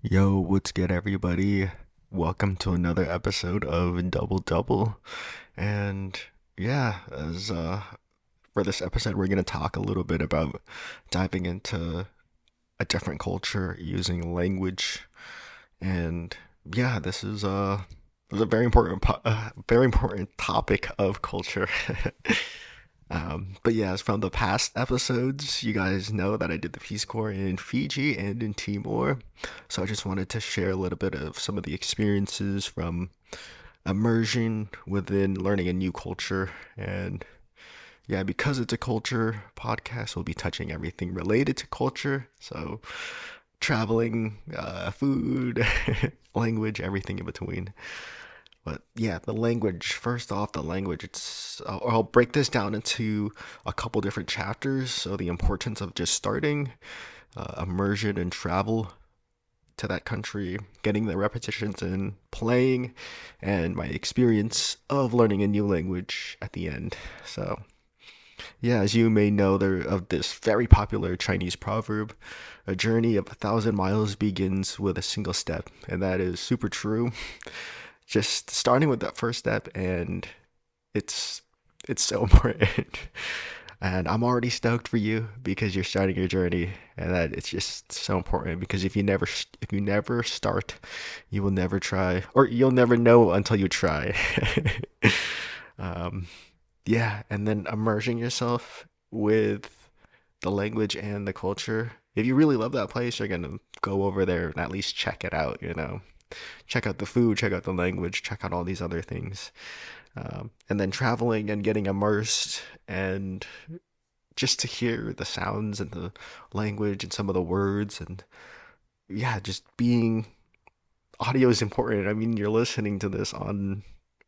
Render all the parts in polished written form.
Yo, what's good, everybody? Welcome to another episode of Double Double. And yeah, as for this episode, we're gonna talk a little bit about diving into a different culture using language. And yeah, this is a very important topic of culture. But yeah, as from the past episodes, you guys know that I did the Peace Corps in Fiji and in Timor. So I just wanted to share a little bit of some of the experiences from immersion within learning a new culture. And yeah, because it's a culture podcast, we'll be touching everything related to culture. So traveling, food, language, everything in between. But yeah, the language. First off, the language. I'll break this down into a couple different chapters. So the importance of just starting, immersion and travel to that country, getting the repetitions in, playing, and my experience of learning a new language at the end. So yeah, as you may know, there of this very popular Chinese proverb, a journey of 1,000 miles begins with a single step, and that is super true. Just starting with that first step, and it's it's so important. And I'm already stoked for you because you're starting your journey, and that it's just so important because if you never start, you will never try, or you'll never know until you try. um, yeah, and then immersing yourself with the language and the culture. If you really love that place, you're gonna go over there and at least check it out. Check out the food, check out the language, check out all these other things. And then traveling and getting immersed and just to hear the sounds and the language and some of the words and yeah, just being audio is important. I mean, you're listening to this on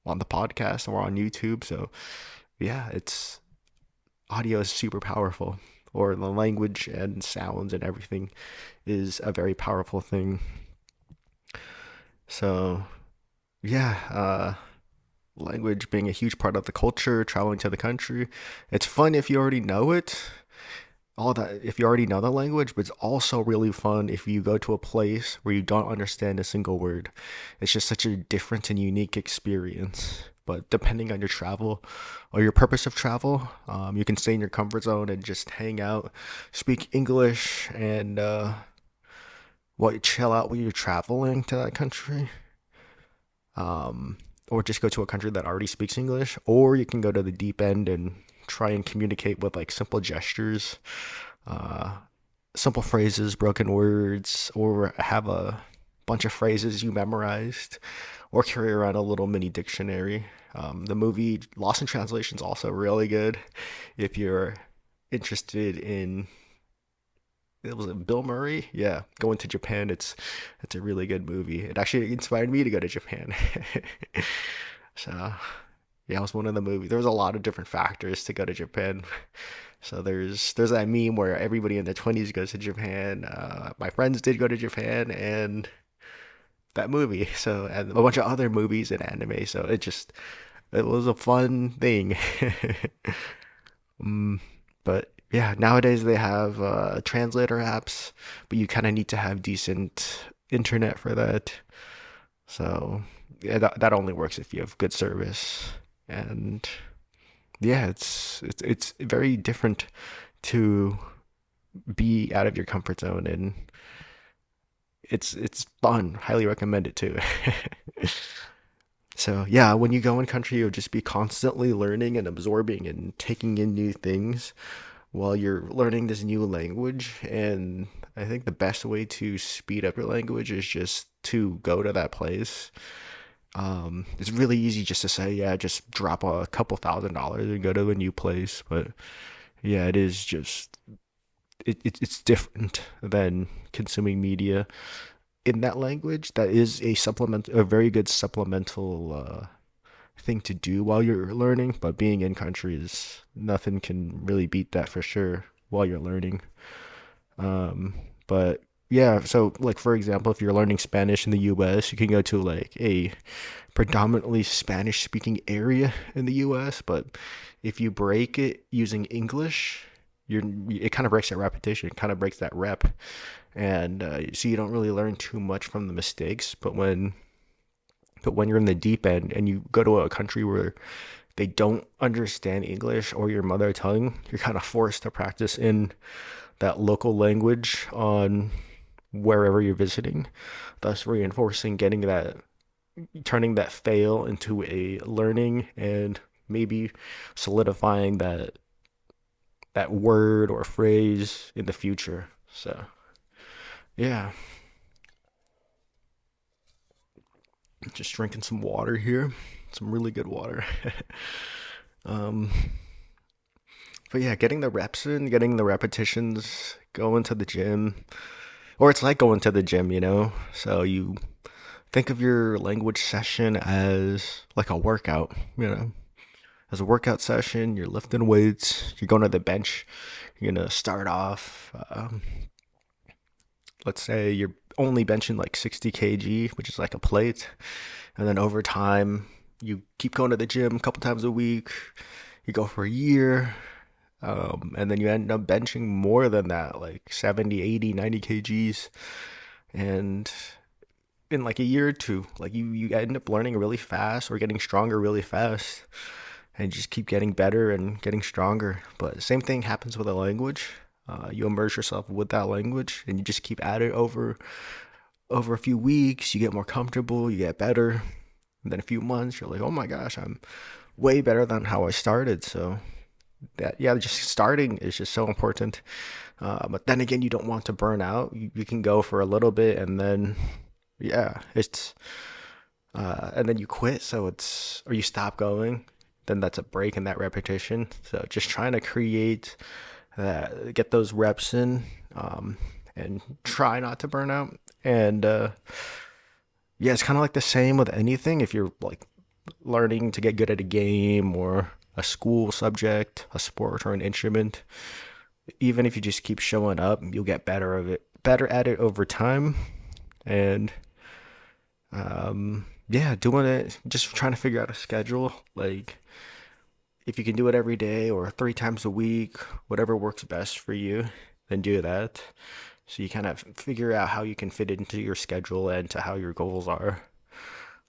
the podcast or on YouTube, so yeah, it's audio is super powerful. Or the language and sounds and everything is a very powerful thing. So yeah, language being a huge part of the culture, traveling to the country. It's fun if you already know it, all that if you already know the language, but it's also really fun if you go to a place where you don't understand a single word. It's just such a different and unique experience. But depending on your travel or your purpose of travel, you can stay in your comfort zone and just hang out, speak English, and chill out when you're traveling to that country. um, or just go to a country that already speaks English, or you can go to the deep end and try and communicate with like simple gestures, uh, simple phrases, broken words, or have a bunch of phrases you memorized, or carry around a little mini dictionary. The movie Lost in Translation is also really good if you're interested in it was Bill Murray. Yeah, going to Japan. It's a really good movie. It actually inspired me to go to Japan. So yeah, it was one of the movies. There was a lot of different factors to go to Japan. So there's that meme where everybody in their 20s goes to Japan. My friends did go to Japan, and that movie. So and a bunch of other movies and anime. So it was a fun thing. Mm, but yeah, nowadays they have translator apps, but you kind of need to have decent internet for that. So yeah, that only works if you have good service. And yeah, it's very different to be out of your comfort zone, and it's fun. Highly recommend it too. So yeah, when you go in country, you'll just be constantly learning and absorbing and taking in new things while you're learning this new language. And I think the best way to speed up your language is just to go to that place. It's really easy just to say, yeah, just drop a couple $1,000 and go to a new place. But yeah, it is just, it's different than consuming media in that language. That is a very good supplemental thing to do while you're learning, but being in countries, nothing can really beat that for sure while you're learning. But yeah, so like for example, if you're learning Spanish in the US, you can go to like a predominantly Spanish speaking area in the US, but if you break it using English, it kind of breaks that repetition, it kind of breaks that rep. and so you don't really learn too much from the mistakes. But when you're in the deep end and you go to a country where they don't understand English or your mother tongue, you're kind of forced to practice in that local language on wherever you're visiting, thus reinforcing getting that, turning that fail into a learning and maybe solidifying that word or phrase in the future. So, yeah, just drinking some water here, some really good water. um, but yeah, getting the reps in, getting the repetitions, going to the gym, or it's like going to the gym, you know? So you think of your language session as like a workout, you know? As a workout session, you're lifting weights, you're going to the bench, you're gonna start off, let's say you're only benching like 60 kg, which is like a plate. And then over time, you keep going to the gym a couple times a week, you go for a year, and then you end up benching more than that, like 70, 80, 90 kgs. And in like a year or two, like you end up learning really fast or getting stronger really fast and just keep getting better and getting stronger. But the same thing happens with a language. You immerse yourself with that language and you just keep at it over a few weeks. You get more comfortable, you get better. And then a few months, you're like, oh my gosh, I'm way better than how I started. So that, yeah, just starting is just so important. But then again, you don't want to burn out. You can go for a little bit and then, yeah, and then you quit. So or you stop going. Then that's a break in that repetition. So just trying to get those reps in, and try not to burn out. And yeah, it's kind of like the same with anything. If you're like learning to get good at a game or a school subject, a sport, or an instrument, even if you just keep showing up, you'll get better at it over time. And yeah, doing it, just trying to figure out a schedule. Like if you can do it every day or 3 times a week, whatever works best for you, then do that. So you kind of figure out how you can fit it into your schedule and to how your goals are.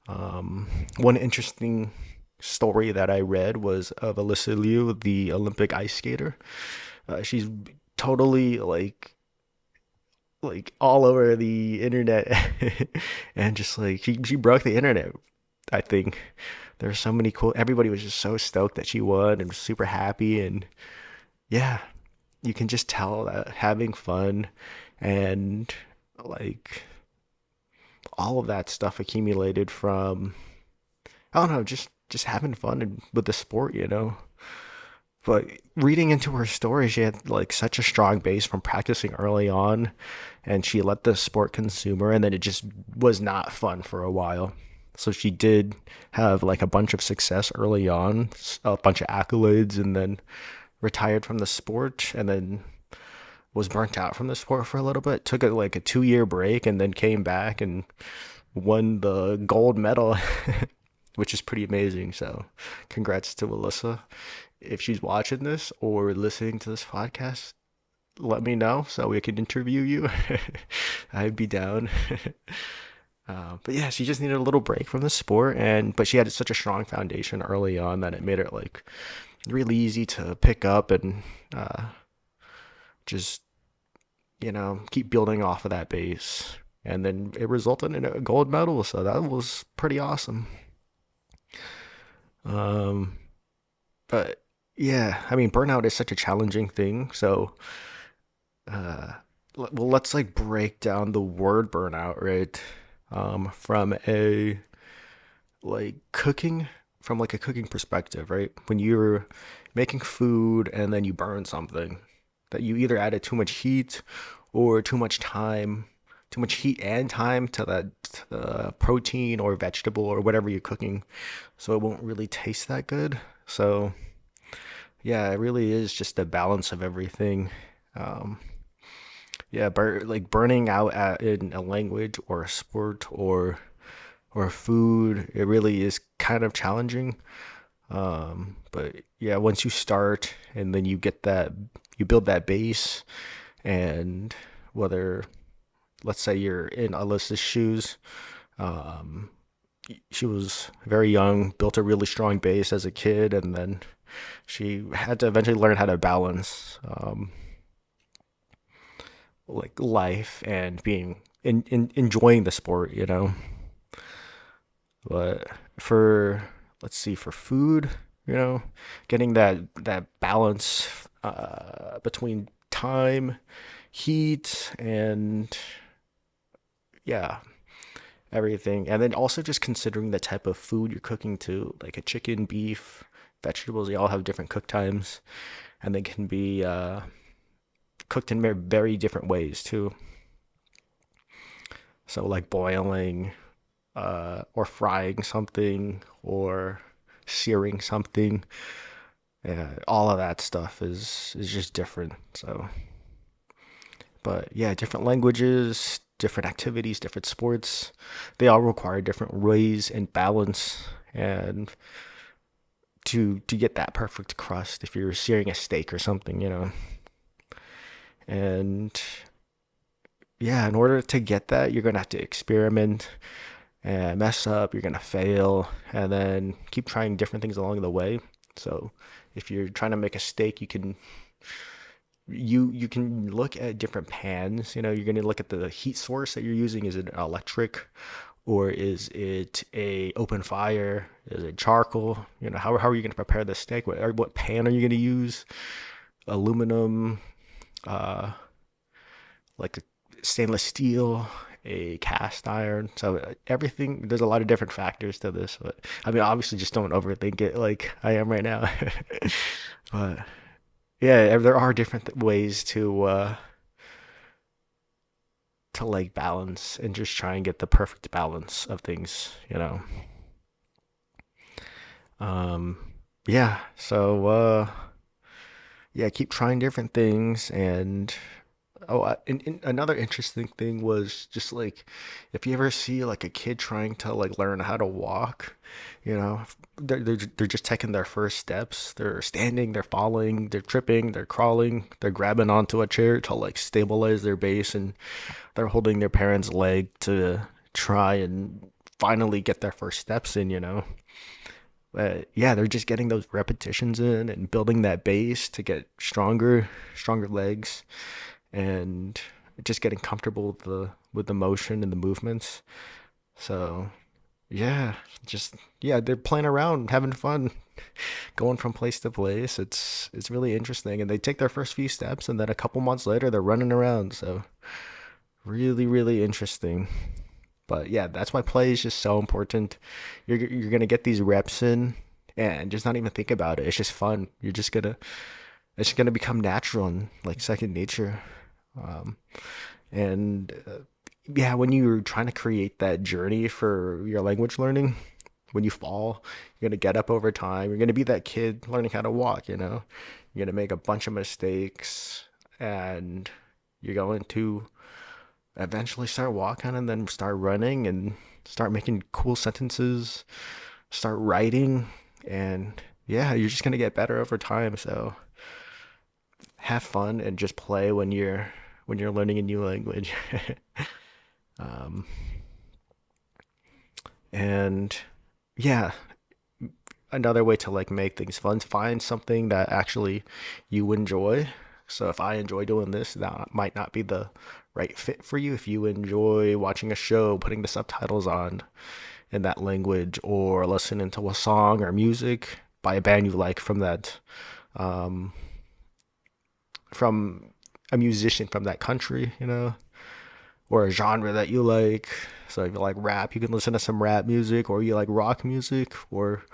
One interesting story that I read was of Alyssa Liu, the Olympic ice skater. She's totally like all over the internet and just like she broke the internet. I think there's so many cool, everybody was just so stoked that she won and was super happy. And yeah, you can just tell that having fun and like all of that stuff accumulated from, I don't know, just having fun and with the sport, you know. But reading into her story, she had like such a strong base from practicing early on, and she let the sport consume her, and then it just was not fun for a while. So she did have like a bunch of success early on, a bunch of accolades, and then retired from the sport, and then was burnt out from the sport for a little bit. Took like a 2 year break, and then came back and won the gold medal, which is pretty amazing. So, congrats to Alyssa. If she's watching this or listening to this podcast, let me know so we can interview you. I'd be down. But yeah, she just needed a little break from the sport, but she had such a strong foundation early on that it made it like really easy to pick up and just keep building off of that base. And then it resulted in a gold medal, so that was pretty awesome. Um, but yeah, I mean, burnout is such a challenging thing. So, uh, well, let's like break down the word burnout, right? From a like cooking, from like a cooking perspective, right? When you're making food and then you burn something, that you either added too much heat or too much heat and time to that protein or vegetable or whatever you're cooking, so it won't really taste that good. So yeah, it really is just a balance of everything. Um, yeah, like burning out in a language or a sport or food, it really is kind of challenging. But yeah, once you start and then you build that base, and whether let's say you're in Alyssa's shoes. Um, she was very young, built a really strong base as a kid, and then she had to eventually learn how to balance like life and being in enjoying the sport, you know. But for let's see, for food, you know, getting that balance between time, heat, and yeah, everything. And then also just considering the type of food you're cooking too, like a chicken, beef, vegetables, they all have different cook times and they can be cooked in very different ways too. So like boiling or frying something or searing something. Yeah, all of that stuff is just different. So, but yeah, different languages, different activities, different sports, they all require different ways and balance and to get that perfect crust if you're searing a steak or something, you know. And yeah, in order to get that, you're gonna have to experiment and mess up, you're gonna fail, and then keep trying different things along the way. So if you're trying to make a steak, you can look at different pans. You know, you're gonna look at the heat source that you're using. Is it electric or is it a open fire? Is it charcoal? You know, how are you gonna prepare the steak? What pan are you gonna use? Aluminum, uh, like a stainless steel, a cast iron. So everything, there's a lot of different factors to this. But I mean, obviously, just don't overthink it like I am right now. But yeah, there are different ways to like balance and just try and get the perfect balance of things, you know. Um, yeah, so yeah, keep trying different things and oh, another interesting thing was just like if you ever see like a kid trying to like learn how to walk, you know, they're just taking their first steps. They're standing, they're falling, they're tripping, they're crawling, they're grabbing onto a chair to like stabilize their base, and they're holding their parent's leg to try and finally get their first steps in, you know. But yeah, they're just getting those repetitions in and building that base to get stronger legs and just getting comfortable with the motion and the movements. So yeah, just yeah, they're playing around, having fun, going from place to place. It's really interesting, and they take their first few steps, and then a couple months later, they're running around. So really interesting. But yeah, that's why play is just so important. You're gonna get these reps in, and just not even think about it. It's just fun. It's just gonna become natural and like second nature. Um, and yeah, when you're trying to create that journey for your language learning, when you fall, you're gonna get up over time. You're gonna be that kid learning how to walk, you know. You're gonna make a bunch of mistakes and you're going to eventually start walking and then start running and start making cool sentences, start writing, and yeah, you're just gonna get better over time. So have fun and just play when you're learning a new language. um, and yeah, another way to like make things fun, find something that actually you enjoy. So if I enjoy doing this, that might not be the right fit for you. If you enjoy watching a show, putting the subtitles on in that language, or listening to a song or music by a band you like um, from a musician from that country, you know, or a genre that you like. So if you like rap, you can listen to some rap music, or you like rock music, or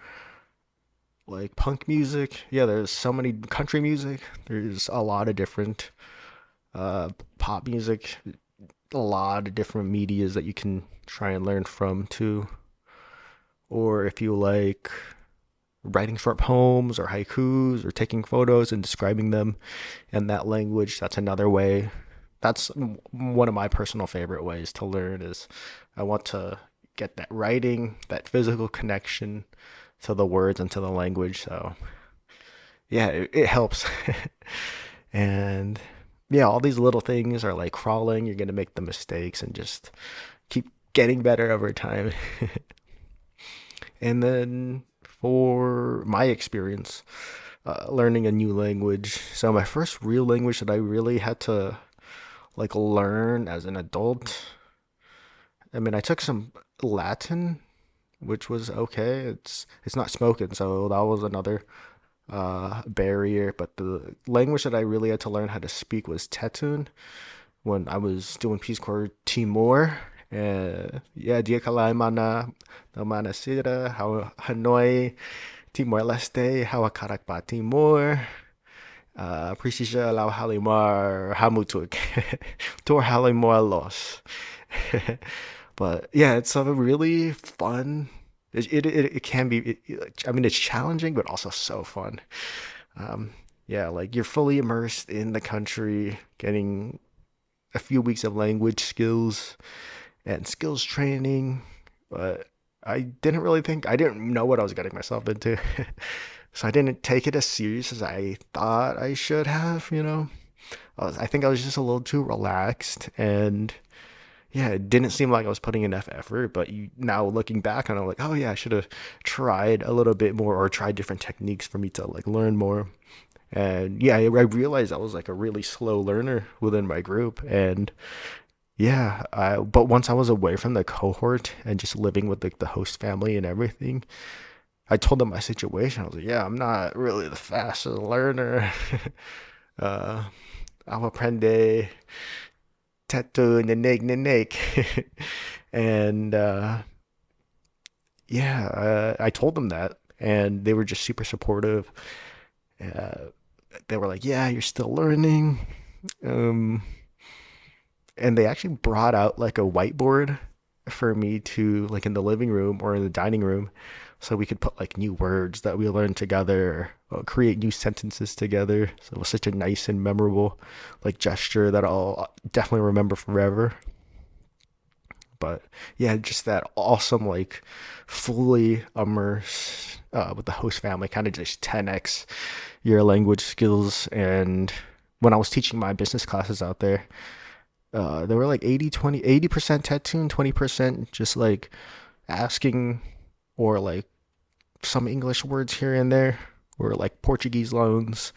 like punk music. Yeah, there's so many country music. There's a lot of different pop music, a lot of different medias that you can try and learn from too. Or if you like writing short poems or haikus or taking photos and describing them in that language, that's another way. That's one of my personal favorite ways to learn is I want to get that writing, that physical connection to the words and to the language. So yeah, it helps. And yeah, all these little things are like crawling. You're gonna make the mistakes and just keep getting better over time. And then for my experience, learning a new language. So my first real language that I really had to like learn as an adult. I mean, I took some Latin, which was okay. It's not spoken, so that was another barrier. But the language that I really had to learn how to speak was Tetun when I was doing Peace Corps Timor. Yeah, dia kalai mana na mana sira how Hanoi Timor Leste how akarak ba Timor Precisha lau halimar hamutuk tor halimar los. But yeah, it's a really fun. It can be. I mean, it's challenging, but also so fun. Um, yeah, like you're fully immersed in the country, getting a few weeks of language skills and skills training. But I didn't know what I was getting myself into. So I didn't take it as serious as I thought I should have, you know. I think I was just a little too relaxed and yeah, it didn't seem like I was putting enough effort, but now looking back on it, I'm like, oh yeah, I should have tried a little bit more or tried different techniques for me to like learn more. And yeah, I realized I was like a really slow learner within my group. And yeah, but once I was away from the cohort and just living with like the host family and everything, I told them my situation. I was like, yeah, I'm not really the fastest learner. uh, I'll aprende tattoo nanig. And yeah, I told them that, and they were just super supportive. Uh, they were like, "Yeah, you're still learning," um, and they actually brought out like a whiteboard for me to like in the living room or in the dining room, so we could put like new words that we learned together, or create new sentences together. So it was such a nice and memorable like gesture that I'll definitely remember forever. But yeah, just that awesome, like fully immersed with the host family, kind of just 10x your language skills. And when I was teaching my business classes out there, they were like 80% tattoo, 20% just like asking or like some English words here and there, or like Portuguese loans.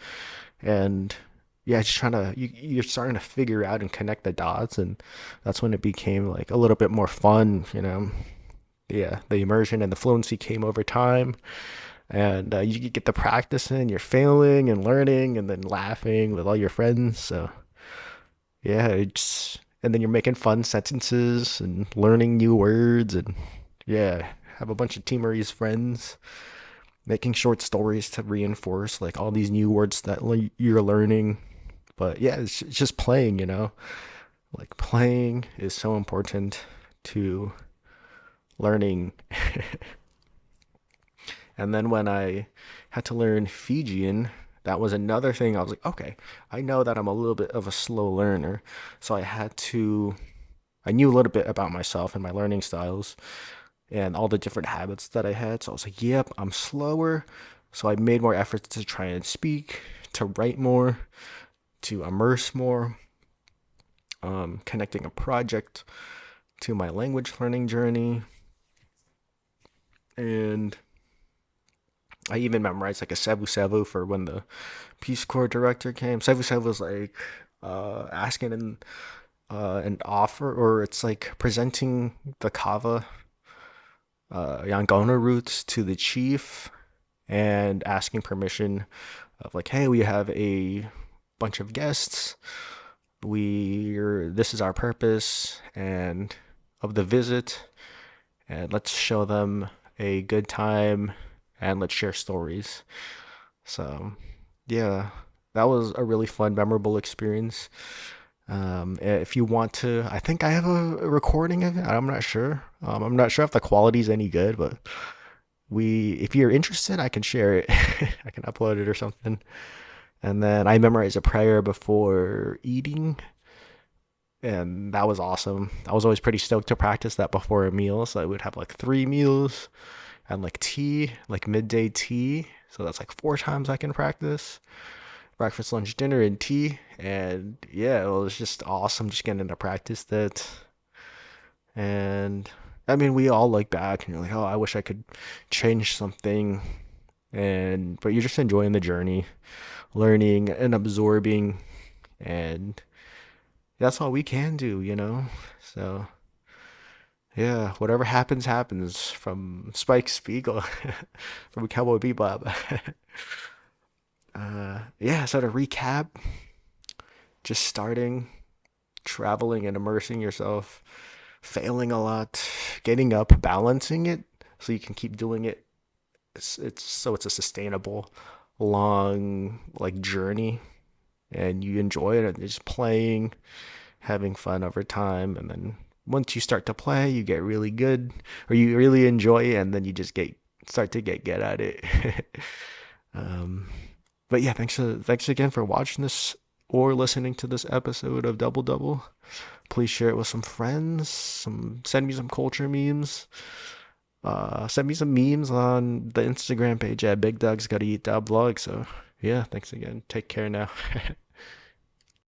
And yeah, just you're starting to figure out and connect the dots, and that's when it became like a little bit more fun, you know. Yeah, the immersion and the fluency came over time, and you get the practice in. You're failing and learning, and then laughing with all your friends. So yeah, it's and then you're making fun sentences and learning new words, and yeah, have a bunch of Timorese friends making short stories to reinforce like all these new words that you're learning. But yeah, it's just playing, you know. Like playing is so important to learning. And then when I had to learn Fijian, that was another thing. I was like, okay, I know that I'm a little bit of a slow learner. So I knew a little bit about myself and my learning styles and all the different habits that I had. So I was like, yep, I'm slower. So I made more efforts to try and speak, to write more, to immerse more, connecting a project to my language learning journey. And I even memorized like a Sevu Sevu for when the Peace Corps director came. Sevu Sevu was like asking an offer, or it's like presenting the kava Yangona roots to the chief and asking permission of like, hey, we have a bunch of guests. This is our purpose and of the visit, and let's show them a good time and let's share stories. So yeah, that was a really fun, memorable experience. If you want to, I think I have a recording of it. I'm not sure. I'm not sure if the quality is any good, but if you're interested, I can share it. I can upload it or something. And then I memorized a prayer before eating, and that was awesome. I was always pretty stoked to practice that before a meal, so I would have like 3 meals and like tea, like midday tea. So that's like 4 times I can practice. breakfast, lunch, dinner, and tea. And yeah, it was just awesome just getting to practice that. And I mean, we all look back and you're like, oh, I wish I could change something. But you're just enjoying the journey, learning and absorbing. And that's all we can do, you know? So yeah, whatever happens, happens from Spike Spiegel, from Cowboy Bebop. Yeah, so to recap, just starting, traveling and immersing yourself, failing a lot, getting up, balancing it so you can keep doing it. It's a sustainable, long like journey, and you enjoy it and just playing, having fun over time, and then once you start to play, you get really good, or you really enjoy it, and then you just get start to get good at it. um, but yeah, thanks again for watching this or listening to this episode of Double Double. Please share it with some friends. Send me some culture memes. Send me some memes on the Instagram page at Big Dawgs Gotta Eat vlog. So yeah, thanks again. Take care now.